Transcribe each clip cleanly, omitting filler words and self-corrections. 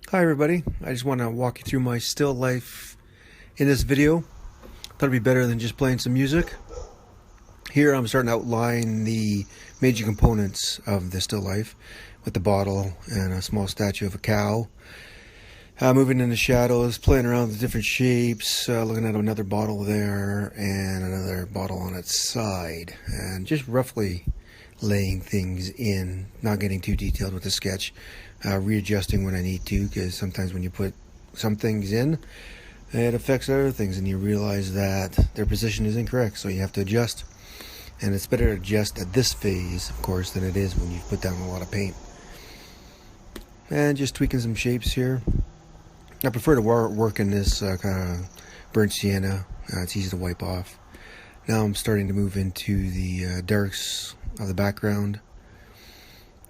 Hi everybody, I just want to walk you through my still life in this video. Thought it'd be better than just playing some music. Here I'm starting to outline the major components of the still life with the bottle and a small statue of a cow. Moving in the shadows, playing around with different shapes, looking at another bottle there and another bottle on its side, and just roughly laying things in, not getting too detailed with the sketch, readjusting when I need to, because sometimes when you put some things in, it affects other things and you realize that their position is incorrect, so you have to adjust. And it's better to adjust at this phase, of course, than it is when you've put down a lot of paint. And just tweaking some shapes here. I prefer to work in this kind of burnt sienna. It's easy to wipe off. Now I'm starting to move into the darks of the background.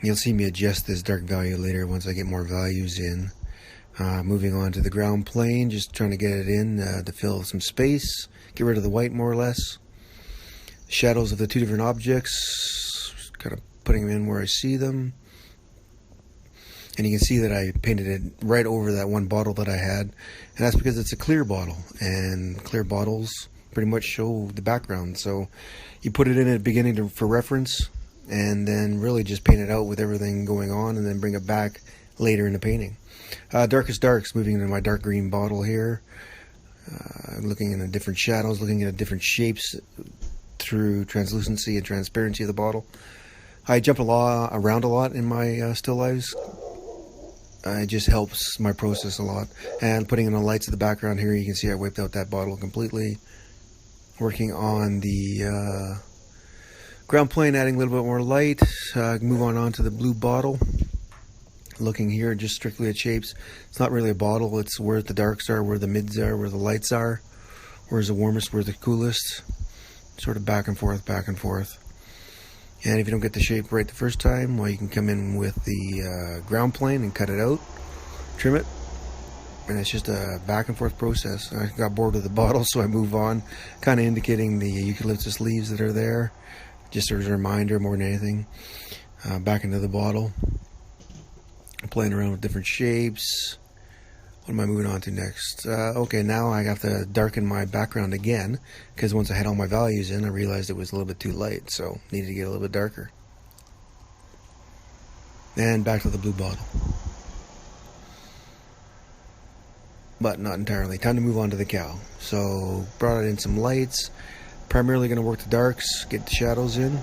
You'll see me adjust this dark value later once I get more values in. Moving on to the ground plane, just trying to get it in to fill some space, get rid of the white more or less. Shadows of the two different objects, kind of putting them in where I see them. And you can see that I painted it right over that one bottle that I had, and that's because it's a clear bottle, and clear bottles pretty much show the background. So you put it in at the beginning for reference, and then really just paint it out with everything going on, and then bring it back later in the painting. Darkest darks, moving into my dark green bottle here, looking into different shadows, looking at different shapes through translucency and transparency of the bottle. I jump around a lot in my still lives. It just helps my process a lot. And putting in the lights of the background here, you can see I wiped out that bottle completely. Working on the ground plane, adding a little bit more light. Move on to the blue bottle. Looking here just strictly at shapes. It's not really a bottle, it's where the darks are, where the mids are, where the lights are. Where's the warmest, where's the coolest. Sort of back and forth, back and forth. And if you don't get the shape right the first time, well, you can come in with the ground plane and cut it out, trim it, and it's just a back and forth process. I got bored with the bottle, so I move on, kind of indicating the eucalyptus leaves that are there, just as a reminder more than anything. Back into the bottle, playing around with different shapes. What am I moving on to next? Okay, now I have to darken my background again, because once I had all my values in, I realized it was a little bit too light, so needed to get a little bit darker. And back to the blue bottle. But not entirely. Time to move on to the cow. So, brought in some lights. Primarily going to work the darks, get the shadows in.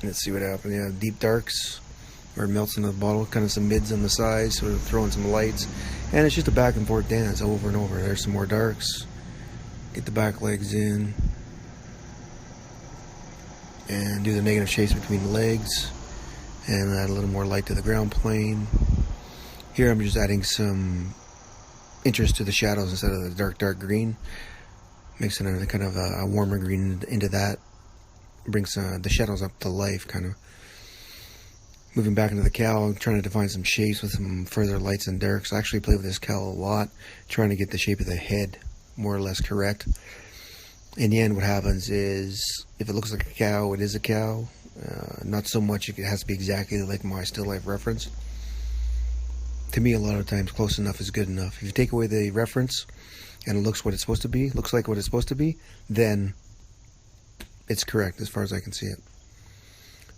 Let's see what happens. Yeah, deep darks. Where it melts into the bottle, kind of some mids on the sides, sort of throwing some lights, and it's just a back and forth dance over and over. There's some more darks, get the back legs in, and do the negative shapes between the legs, and add a little more light to the ground plane. Here I'm just adding some interest to the shadows instead of the dark green, mixing a kind of a warmer green into that, brings the shadows up to life, kind of. Moving back into the cow, trying to define some shapes with some further lights and darks. I actually play with this cow a lot, trying to get the shape of the head more or less correct. In the end, what happens is, if it looks like a cow, it is a cow. Not so much it has to be exactly like my still life reference. To me, a lot of times, close enough is good enough. If you take away the reference, and it looks what it's supposed to be, looks like what it's supposed to be, then it's correct as far as I can see it.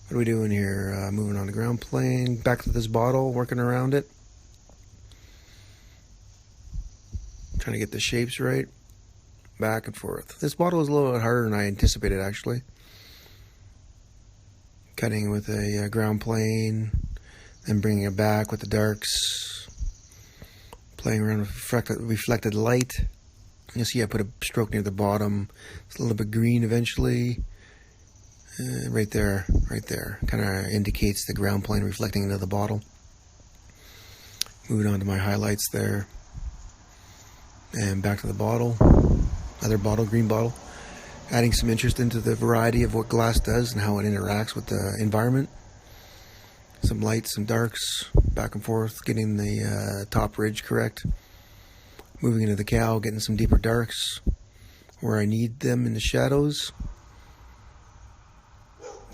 What are we doing here? Moving on the ground plane, back to this bottle, working around it. Trying to get the shapes right. Back and forth. This bottle is a little bit harder than I anticipated, actually. Cutting with a ground plane, then bringing it back with the darks. Playing around with reflected light. You'll see I put a stroke near the bottom. It's a little bit green eventually. Right there, kind of indicates the ground plane reflecting into the bottle. Moving on to my highlights there, and back to the bottle, other bottle, green bottle, adding some interest into the variety of what glass does and how it interacts with the environment. Some lights, some darks, back and forth, getting the top ridge correct. Moving into the cow, getting some deeper darks where I need them in the shadows.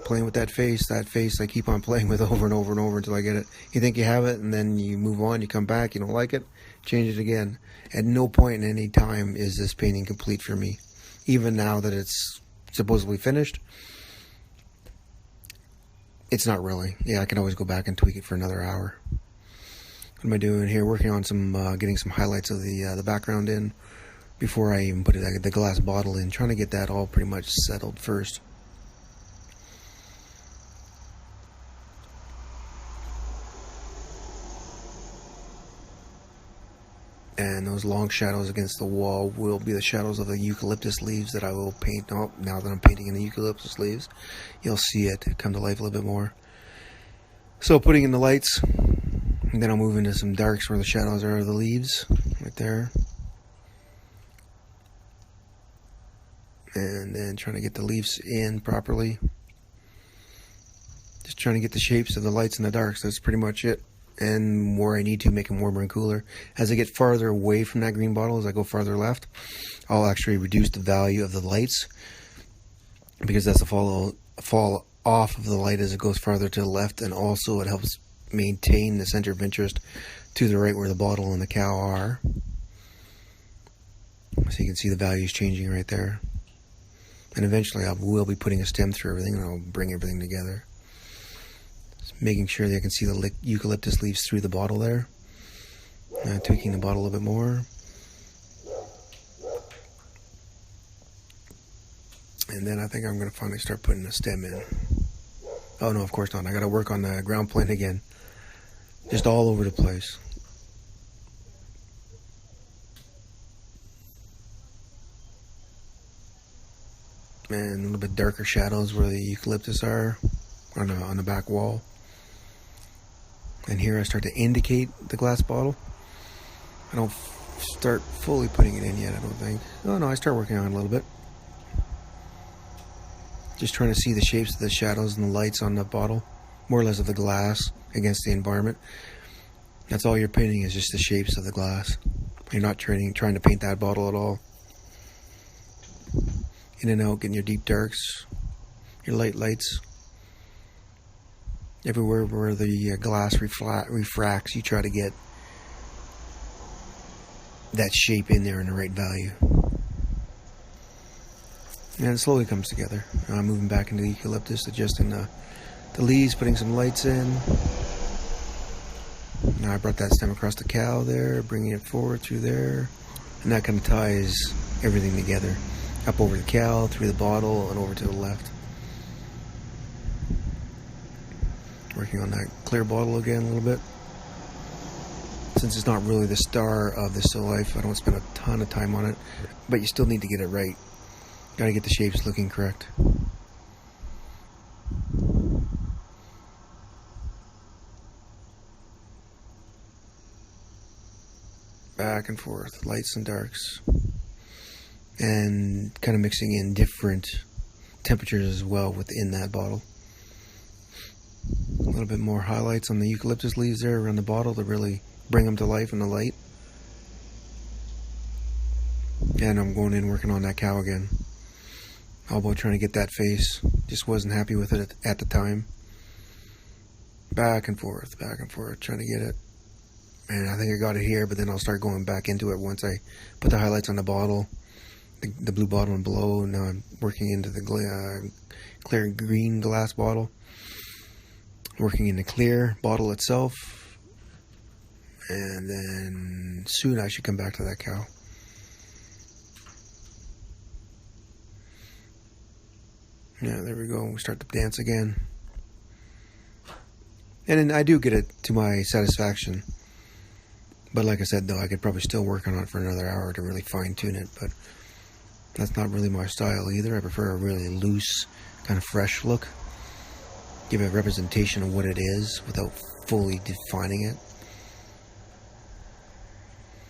playing with that face. I keep on playing with over and over and over until I get it. You think you have it, and then you move on, you come back, you don't like it, change it again. At no point in any time is this painting complete for me. Even now that it's supposedly finished, it's not really. Yeah, I can always go back and tweak it for another hour. What am I doing here? Working on some, getting some highlights of the background in before I even put the glass bottle in. Trying to get that all pretty much settled first. And those long shadows against the wall will be the shadows of the eucalyptus leaves that I will paint. Oh, now that I'm painting in the eucalyptus leaves, you'll see it come to life a little bit more. So putting in the lights, and then I'll move into some darks where the shadows are of the leaves, right there. And then trying to get the leaves in properly. Just trying to get the shapes of the lights and the darks. That's pretty much it. And where I need to, make them warmer and cooler. As I get farther away from that green bottle, as I go farther left, I'll actually reduce the value of the lights, because that's a fall off of the light as it goes farther to the left, and also it helps maintain the center of interest to the right where the bottle and the cow are. So you can see the values changing right there. And eventually I will be putting a stem through everything, and I'll bring everything together. Making sure that I can see the eucalyptus leaves through the bottle there. Tweaking the bottle a little bit more. And then I think I'm going to finally start putting a stem in. Oh no, of course not. I got to work on the ground plane again. Just all over the place. And a little bit darker shadows where the eucalyptus are on the back wall. And here I start to indicate the glass bottle. I don't start fully putting it in yet, I don't think. Oh no, I start working on it a little bit. Just trying to see the shapes of the shadows and the lights on the bottle. More or less of the glass against the environment. That's all you're painting, is just the shapes of the glass. You're not trying to paint that bottle at all. In and out, getting your deep darks, your light lights. Everywhere where the glass refracts, you try to get that shape in there in the right value. And it slowly comes together. Moving back into the eucalyptus, adjusting the leaves, putting some lights in. Now I brought that stem across the cow there, bringing it forward through there. And that kind of ties everything together. Up over the cow, through the bottle, and over to the left. Working on that clear bottle again a little bit. Since it's not really the star of the still life, I don't spend a ton of time on it. But you still need to get it right. Gotta get the shapes looking correct. Back and forth, lights and darks. And kind of mixing in different temperatures as well within that bottle. A little bit more highlights on the eucalyptus leaves there around the bottle to really bring them to life in the light. And I'm going in working on that cow again. All about trying to get that face. Just wasn't happy with it at the time. Back and forth, trying to get it. And I think I got it here, but then I'll start going back into it once I put the highlights on the bottle. The blue bottle and below. Now I'm working into the clear green glass bottle. Working in the clear bottle itself. And then soon I should come back to that cow. Yeah, there we go. We start to dance again. And then I do get it to my satisfaction. But like I said, though, I could probably still work on it for another hour to really fine-tune it. But that's not really my style either. I prefer a really loose, kind of fresh look. Give a representation of what it is without fully defining it.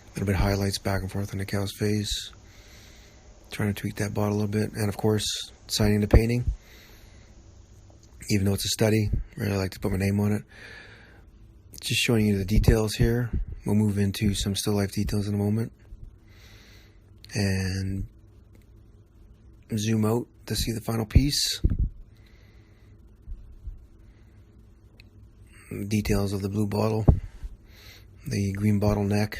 A little bit of highlights back and forth on the cow's face. Trying to tweak that bottle a little bit. And of course, signing the painting. Even though it's a study, really like to put my name on it. Just showing you the details here. We'll move into some still life details in a moment. And zoom out to see the final piece. details of the blue bottle, the green bottleneck,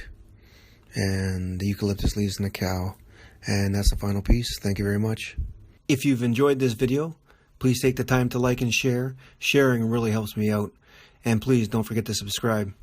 and the eucalyptus leaves and the cow. And that's the final piece. Thank you very much. If you've enjoyed this video, please take the time to like and share. Sharing really helps me out. And please don't forget to subscribe.